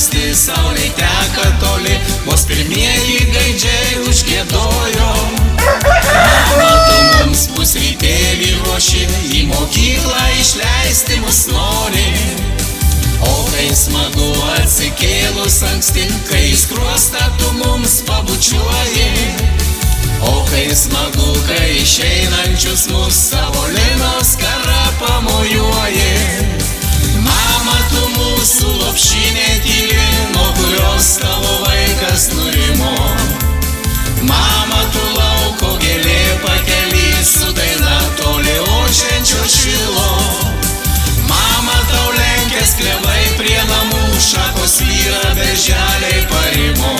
anksti saulė teka toli, vos pirmieji gaidžiai užgiedojo. Mama, tu mums pusrytėlį ruoši, į mokyklą išleisti mus nori. O kai smagu atsikėlus anksti, kai skruostą tu mums pabučiuoji. O kai smagu, kai išeinančius mus savo linos skara pamojuoji. Mama, tu mūsų lopšinė tyli, nuo kurios tavo vaikas nurimo. Mama, tu lauko gėlė pakely, su daina toli ošiančio šilo. Mama, tau lenkės klevai prie namų, šakos vyra berželiai parimo.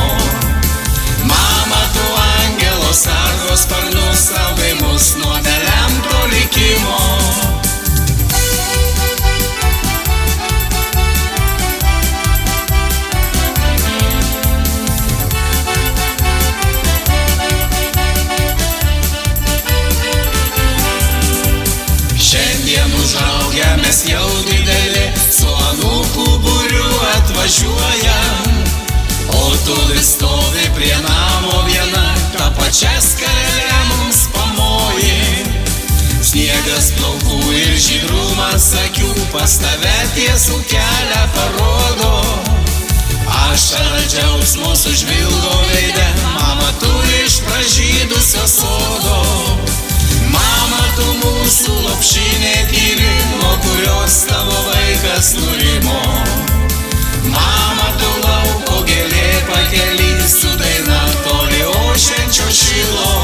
Mama, tu angelo sargo sparnus, saugai mus nuo nelemto likimo. Šiandien užaugę mes jau dideli, su anūkų būriu atvažiuojam. O tu vis stovi prie namo viena, tą pačią skarelę mums pamoji. Sniegas plaukų ir žydrumas akių, pas tave tiesų kelią parodo. Ašara džiaugsmo sužvilgo veide, mama, tu iš pražydusio sodo. Mama, tu mūsų lopšinė tyli, nuo kurios tavo vaikas nurimo. Mama, tu lauko gėlė pakely, su daina toli ošiančio šilo.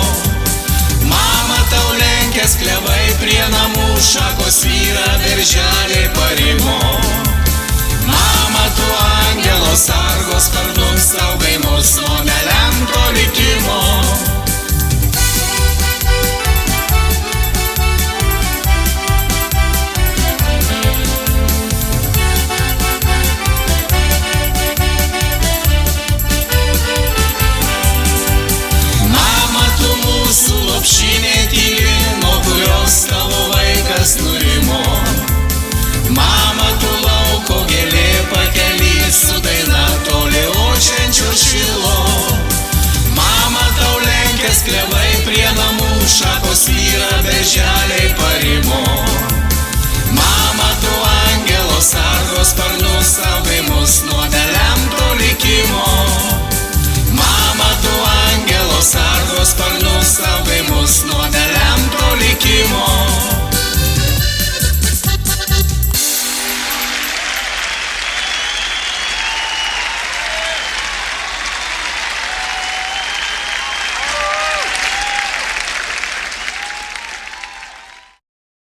Mama, tau lenkės klevai prie namų, šakos vyra berželiai parimo. Mama, tu angelo sargo sparnus, saugai mus nuo nelemto likimo. Lopšinė tyli, nuo kurios tavo vaikas nurimo. Mama, tu lauko gėlė pakely, su daina toli ošiančio šilo. Mama, tau lenkės klevai prie namų, šakos vyra berželiai parimo. Mama, tu angelo sargo sparnus, saugai mus nuo nelemto likimo. Mama, tu angelo sargo sparnus, saugai mus nuo nelemto likimo.